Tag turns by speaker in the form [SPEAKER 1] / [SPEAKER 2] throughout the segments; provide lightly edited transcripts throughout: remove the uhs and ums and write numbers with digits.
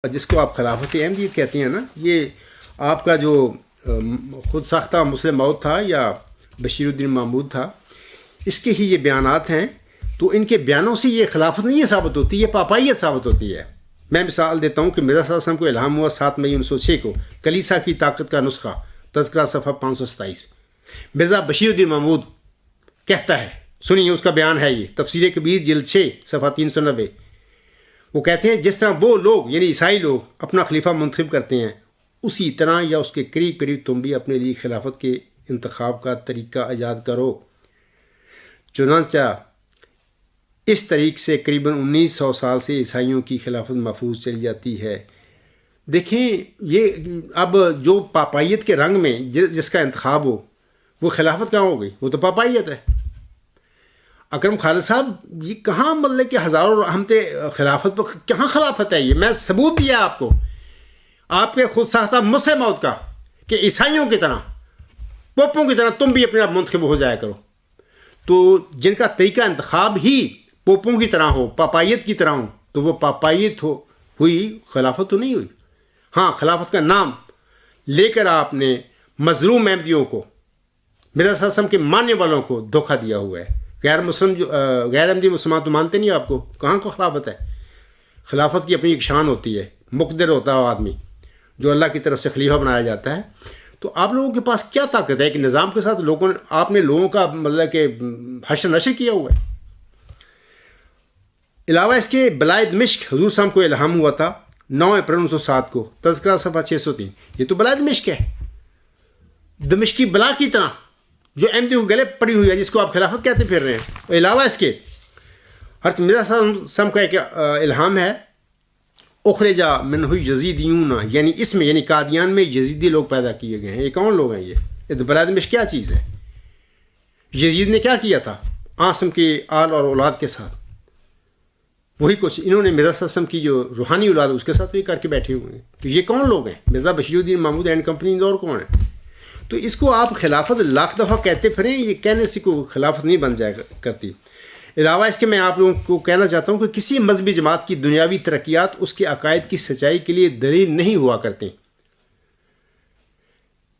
[SPEAKER 1] جس کو آپ خلافت احمدیت کہتے ہیں نا، یہ آپ کا جو خود ساختہ مسلم موعود تھا یا بشیر الدین محمود تھا، اس کے ہی یہ بیانات ہیں. تو ان کے بیانوں سے یہ خلافت نہیں ثابت ہوتی، یہ پاپائیت ثابت ہوتی ہے. میں مثال دیتا ہوں کہ مرزا صلی اللہ علیہ وسلم کو الہام ہوا 7 مئی 1906 کو کلیسا کی طاقت کا نسخہ، تذکرہ صفحہ 527. مرزا بشیر الدین محمود کہتا ہے، سنیے اس کا بیان ہے، یہ تفسیر کبیر جلد 6 صفحہ 390. وہ کہتے ہیں جس طرح وہ لوگ یعنی عیسائی لوگ اپنا خلیفہ منتخب کرتے ہیں، اسی طرح یا اس کے قریب قریب تم بھی اپنے لیے خلافت کے انتخاب کا طریقہ ایجاد کرو. چنانچہ اس طریق سے قریباً 1900 سال سے عیسائیوں کی خلافت محفوظ چلی جاتی ہے. دیکھیں یہ اب جو پاپائیت کے رنگ میں جس کا انتخاب ہو، وہ خلافت کہاں ہو گئی؟ وہ تو پاپائیت ہے. اکرم خالد صاحب یہ کہاں مطلب کہ ہزاروں رحمتیں خلافت پر کہاں خلافت ہے؟ یہ میں ثبوت دیا آپ کو، آپ کے خود ساختہ مسلم موت کا، کہ عیسائیوں کی طرح پوپوں کی طرح تم بھی اپنے آپ منتخب ہو جایا کرو. تو جن کا طریقہ انتخاب ہی پوپوں کی طرح ہو، پاپائیت کی طرح ہو، تو وہ پاپائیت ہوئی، خلافت تو نہیں ہوئی. ہاں خلافت کا نام لے کر آپ نے مظلوم احمدیوں کو، مرزا صلی اللہ علیہ وسلم کے ماننے والوں کو دھوکہ دیا ہوا ہے. غیر احمدی مسلمان تو مانتے نہیں، آپ کو کہاں کو خلافت ہے؟ خلافت کی اپنی ایک شان ہوتی ہے، مقتدر ہوتا ہے وہ آدمی جو اللہ کی طرف سے خلیفہ بنایا جاتا ہے. تو آپ لوگوں کے پاس کیا طاقت ہے کہ نظام کے ساتھ آپ نے لوگوں کا مطلب کہ حشر نشر کیا ہوا ہے. علاوہ اس کے بلائے دمشق حضور صاحب کو الہام ہوا تھا 9 اپریل 1907 کو، تذکرہ صفحہ 603. یہ تو بلائے دمشق ہے، دمشقی بلا کی طرح جو احمدی کو گلے پڑی ہوئی ہے، جس کو آپ خلافت کہتے پھر رہے ہیں. علاوہ اس کے حضرت مرزا صلی اللہ علیہ وسلم کا ایک الہام ہے، اخرجا منہ یزیدیون، یعنی اس میں یعنی قادیان میں یزیدی لوگ پیدا کیے گئے ہیں. یہ کون لوگ ہیں؟ یہ بلائے دمشق کیا چیز ہے؟ یزید نے کیا کیا تھا عاصم کے آل اور اولاد کے ساتھ؟ وہی کچھ انہوں نے مرزا صلی اللہ علیہ وسلم کی جو روحانی اولاد اس کے ساتھ بھی کر کے بیٹھے ہوئے ہیں. تو یہ کون لوگ ہیں؟ مرزا بشیر الدین محمود اینڈ کمپنی اور کون ہے؟ تو اس کو آپ خلافت لاکھ دفعہ کہتے پھریں، یہ کہنے سے کوئی خلافت نہیں بن جائے کرتی. علاوہ اس کے میں آپ لوگوں کو کہنا چاہتا ہوں کہ کسی مذہبی جماعت کی دنیاوی ترقیات اس کے عقائد کی سچائی کے لیے دلیل نہیں ہوا کرتے.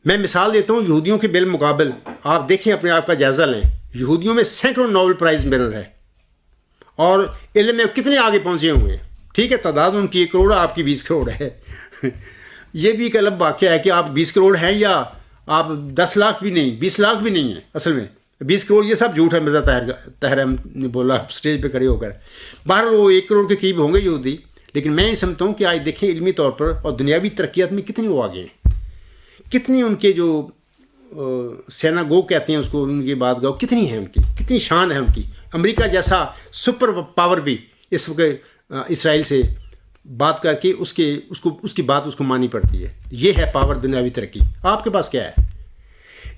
[SPEAKER 1] میں مثال دیتا ہوں یہودیوں کے بالمقابل، آپ دیکھیں اپنے آپ کا جائزہ لیں، یہودیوں میں سینکڑوں نوبل پرائز ونر ہے اور علم میں کتنے آگے پہنچے ہوئے ہیں. ٹھیک ہے، تعداد ان کی 1 کروڑ، آپ کی 20 کروڑ ہے. یہ بھی ایک الگ واقعہ ہے کہ آپ 20 کروڑ ہیں یا آپ 10 لاکھ بھی نہیں، 20 لاکھ بھی نہیں ہیں. اصل میں 20 کروڑ یہ سب جھوٹ ہے، مرزا طاہر احمد نے بولا اسٹیج پہ کھڑے ہو کر. بہرحال وہ 1 کروڑ کے قریب ہوں گے یہودی. لیکن میں یہ سمجھتا ہوں کہ آج دیکھیں علمی طور پر اور دنیاوی ترقیات میں کتنی وہ آگے ہیں، کتنی ان کے جو سینا گو کہتے ہیں اس کو، ان کی بات گاؤ کتنی ہے، ان کی کتنی شان ہے ان کی. امریکہ جیسا سپر پاور بھی اس وقت اسرائیل سے بات کر کے اس کی بات اس کو ماننی پڑتی ہے. یہ ہے پاور، دنیاوی ترقی. آپ کے پاس کیا ہے؟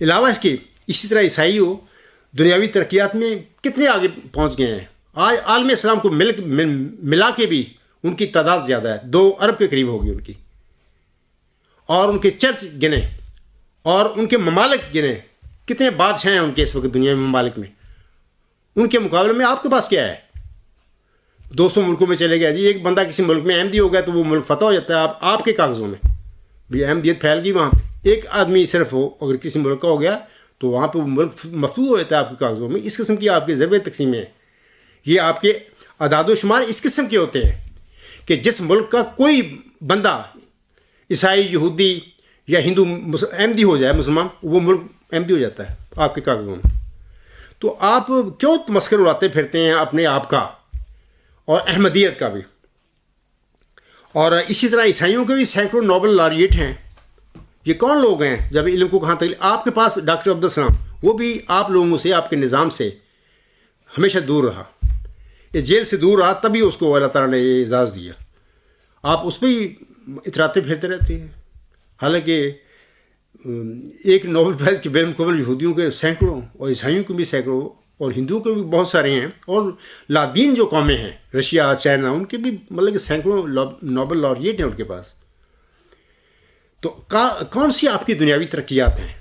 [SPEAKER 1] علاوہ اس کے اسی طرح عیسائی ہو دنیاوی ترقیات میں کتنے آگے پہنچ گئے ہیں. آج عالم اسلام کو ملا کے بھی ان کی تعداد زیادہ ہے، 2 ارب کے قریب ہوگی ان کی. اور ان کے چرچ گنے اور ان کے ممالک گنے، کتنے بادشاہ ہیں ان کے اس وقت دنیا میں ممالک میں. ان کے مقابلے میں آپ کے پاس کیا ہے؟ 200 ملکوں میں چلے گیا جی. ایک بندہ کسی ملک میں احمدی ہو گیا تو وہ ملک فتح ہو جاتا ہے آپ کے کاغذوں میں بھی احمدیت پھیل گئی وہاں پہ. ایک آدمی صرف ہو اگر کسی ملک کا ہو گیا تو وہاں پہ وہ ملک مفتوح ہو جاتا ہے آپ کے کاغذوں میں. اس قسم کی آپ کے ضرب تقسیمیں ہیں، یہ آپ کے اعداد و شمار اس قسم کے ہوتے ہیں کہ جس ملک کا کوئی بندہ عیسائی، یہودی یا ہندو احمدی ہو جائے، مسلمان، وہ ملک احمدی ہو جاتا ہے آپ کے کاغذوں میں. تو آپ کیوں تمسخر اڑاتے پھرتے ہیں اپنے آپ کا اور احمدیت کا بھی؟ اور اسی طرح عیسائیوں کے بھی سینکڑوں نوبل لاریٹ ہیں. یہ کون لوگ ہیں؟ جب علم کو کہاں تک آپ کے پاس ڈاکٹر عبدالسلام، وہ بھی آپ لوگوں سے، آپ کے نظام سے ہمیشہ دور رہا، اس جیل سے دور رہا، تبھی اس کو اللہ تعالیٰ نے یہ اعزاز دیا. آپ اس پہ ہی اتراتے پھرتے رہتے ہیں. حالانکہ ایک نوبل پرائز کے بین مقابل یہودیوں کے سینکڑوں اور عیسائیوں کے بھی سینکڑوں اور ہندوؤں کے بھی بہت سارے ہیں، اور لادین جو قومیں ہیں رشیا، چائنا، ان کے بھی مطلب کہ سینکڑوں نوبل لاریٹ ہیں ان کے پاس. تو کون سی آپ کی دنیاوی ترقیات ہیں؟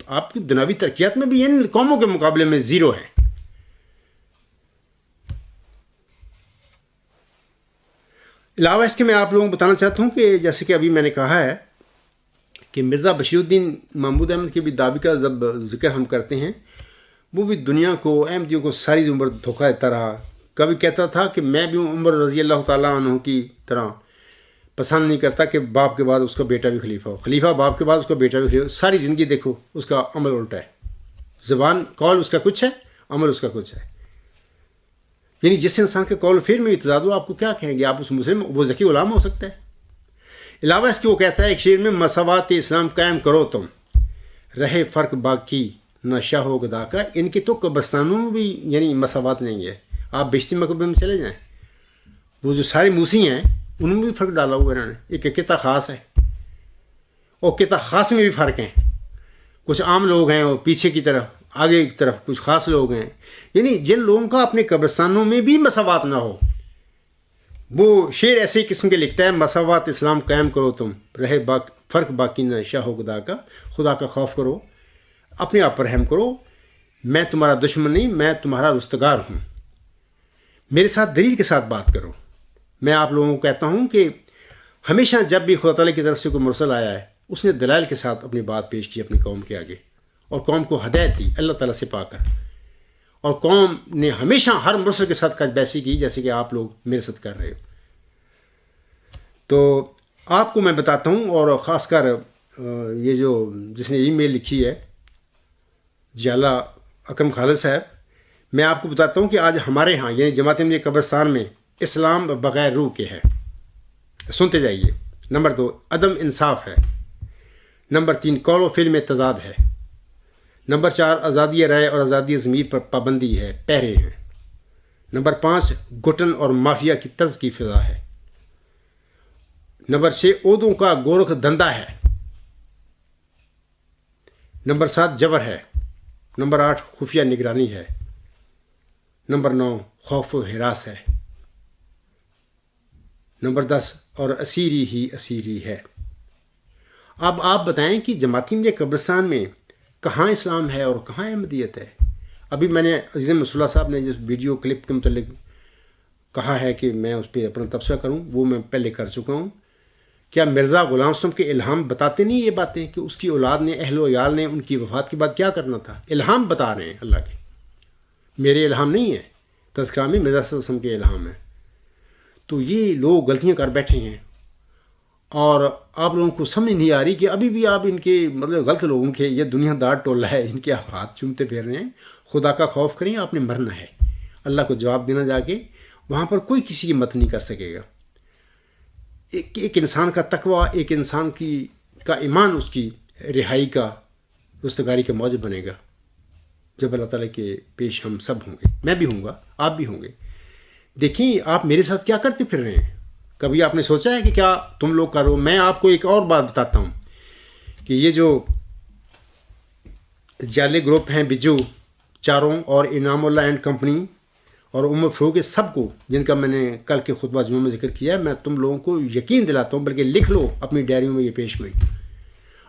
[SPEAKER 1] تو آپ کی دنیاوی ترقیات میں بھی ان قوموں کے مقابلے میں 0 ہیں. علاوہ اس کے میں آپ لوگوں کو بتانا چاہتا ہوں کہ جیسے کہ ابھی میں نے کہا ہے کہ مرزا بشیر الدین محمود احمد کے بھی دعوی کا جب ذکر ہم کرتے ہیں، وہ بھی دنیا کو، احمدیوں کو ساری عمر دھوکہ دیتا رہا. کبھی کہتا تھا کہ میں بھی عمر رضی اللہ تعالیٰ عنہ کی طرح پسند نہیں کرتا کہ باپ کے بعد اس کا بیٹا بھی خلیفہ ہو، خلیفہ باپ کے بعد اس کا بیٹا بھی خلیفہ ہو. ساری زندگی دیکھو اس کا عمل الٹا ہے، زبان قول اس کا کچھ ہے، عمل اس کا کچھ ہے. یعنی جس انسان کے قول فعل میں تضاد ہو، آپ کو کیا کہیں گے؟ آپ اس مسلم، وہ ذکی غلام ہو سکتا ہے. علاوہ اس کے وہ کہتا ہے ایک شعر میں، مساوات اسلام قائم کرو تم، رہے فرق باقی نہ شاہ و گدا کا. ان کے تو قبرستانوں میں بھی یعنی مساوات نہیں ہے. آپ بیشتی مقبرے میں چلے جائیں، وہ جو سارے موسی ہیں ان میں بھی فرق ڈالا ہوا انہوں نے. ایک قطع خاص ہے، اور قطع خاص میں بھی فرق ہیں. کچھ عام لوگ ہیں اور پیچھے کی طرف، آگے کی طرف کچھ خاص لوگ ہیں. یعنی جن لوگوں کا اپنے قبرستانوں میں بھی مساوات نہ ہو، وہ شعر ایسے قسم کے لکھتا ہے، مساوات اسلام قائم کرو تم، رہے فرق باقی نہ شاہ و گدا کا. خدا کا خوف کرو، اپنے آپ پر رحم کرو. میں تمہارا دشمن نہیں، میں تمہارا رستگار ہوں. میرے ساتھ دلیل کے ساتھ بات کرو. میں آپ لوگوں کو کہتا ہوں کہ ہمیشہ جب بھی خدا تعالیٰ کی طرف سے کوئی مرسل آیا ہے، اس نے دلائل کے ساتھ اپنی بات پیش کی اپنی قوم کے آگے، اور قوم کو ہدایت دی اللہ تعالیٰ سے پا کر. اور قوم نے ہمیشہ ہر مرسل کے ساتھ بیسی کی جیسے کہ آپ لوگ میرے ساتھ کر رہے ہو. تو آپ کو میں بتاتا ہوں، اور خاص کر یہ جو جس نے ای میل لکھی ہے جیالہ اکرم خالد صاحب، میں آپ کو بتاتا ہوں کہ آج ہمارے ہاں یعنی جماعت احمدیہ قبرستان میں اسلام بغیر روح کے ہے. سنتے جائیے. نمبر 2 عدم انصاف ہے. نمبر 3 قول و فعل میں تضاد ہے. نمبر 4 آزادی رائے اور آزادی ضمیر پر پابندی ہے، پہرے ہیں. نمبر 5 گھٹن اور مافیا کی طرز کی فضا ہے. نمبر 6 عہدوں کا گورکھ دھندا ہے. نمبر 7 جبر ہے. نمبر 8 خفیہ نگرانی ہے. نمبر 9 خوف و ہراس ہے. نمبر 10 اور اسیری ہی اسیری ہے. اب آپ بتائیں کہ جماعتی احمدیہ قبرستان میں کہاں اسلام ہے اور کہاں احمدیت ہے؟ ابھی میں نے عزیز مسلح صاحب نے جس ویڈیو کلپ کے متعلق کہا ہے کہ میں اس پہ اپنا تبصرہ کروں، وہ میں پہلے کر چکا ہوں. کیا مرزا غلام حسن کے الہام بتاتے نہیں یہ باتیں کہ اس کی اولاد نے، اہل و عیال نے ان کی وفات کے بعد کیا کرنا تھا؟ الہام بتا رہے ہیں اللہ کے، میرے الہام نہیں ہے. تذکرہ میں مرزا صلی اللہ علیہ وسلم کے الہام ہے. تو یہ لوگ غلطیاں کر بیٹھے ہیں، اور آپ لوگوں کو سمجھ نہیں آ رہی کہ ابھی بھی آپ ان کے مطلب غلط لوگوں کے، یہ دنیا دار ٹولہ ہے، ان کے آپ ہاتھ چومتے پھر رہے ہیں. خدا کا خوف کریں، آپ نے مرنا ہے، اللہ کو جواب دینا جا کے. وہاں پر کوئی کسی کی مدد نہیں کر سکے گا. ایک انسان کا تقوی، ایک انسان کا ایمان اس کی رہائی کا، رستگاری کا موجب بنے گا جب اللہ تعالیٰ کے پیش ہم سب ہوں گے. میں بھی ہوں گا، آپ بھی ہوں گے. دیکھیں آپ میرے ساتھ کیا کرتے پھر رہے ہیں؟ کبھی آپ نے سوچا ہے کہ کیا تم لوگ کرو؟ میں آپ کو ایک اور بات بتاتا ہوں کہ یہ جو جعلی گروپ ہیں، بجو چاروں اور انعام اللہ اینڈ کمپنی اور عمر فروغ، سب کو جن کا میں نے کل کے خطبہ جمعہ میں ذکر کیا ہے، میں تم لوگوں کو یقین دلاتا ہوں، بلکہ لکھ لو اپنی ڈائریوں میں یہ پیش گوئی.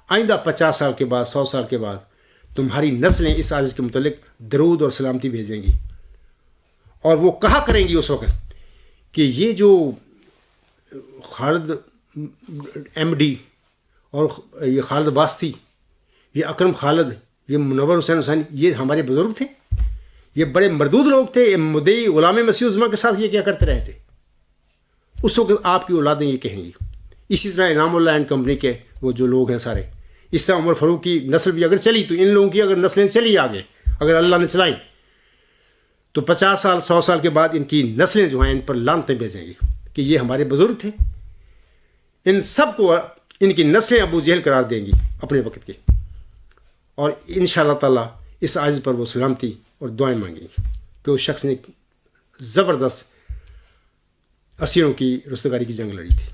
[SPEAKER 1] آئندہ 50 سال کے بعد، 100 سال کے بعد تمہاری نسلیں اس عاجز کے متعلق درود اور سلامتی بھیجیں گی، اور وہ کہا کریں گی اس وقت کہ یہ جو خالد ایم ڈی اور یہ خالد واسطی، یہ اکرم خالد، یہ منور حسین حسین، یہ ہمارے بزرگ تھے، یہ بڑے مردود لوگ تھے. مدعی غلام مسیح الزماں کے ساتھ یہ کیا کرتے رہے تھے؟ اس وقت آپ کی اولادیں یہ کہیں گی. اسی طرح انعام اللہ اینڈ کمپنی کے وہ جو لوگ ہیں سارے، اس طرح عمر فاروق کی نسل بھی اگر چلی، تو ان لوگوں کی اگر نسلیں چلی آگے، اگر اللہ نے چلائیں، تو 50 سال 100 سال کے بعد ان کی نسلیں جو ہیں ان پر لعنتیں بھیجیں گی کہ یہ ہمارے بزرگ تھے. ان سب کو ان کی نسلیں ابو جہل قرار دیں گی اپنے وقت کے، اور انشاءاللہ تعالیٰ اس عاجز پر وہ سلامتی اور دعائیں مانگیں گی کہ اس شخص نے زبردست اسیروں کی رستگاری کی جنگ لڑی تھی.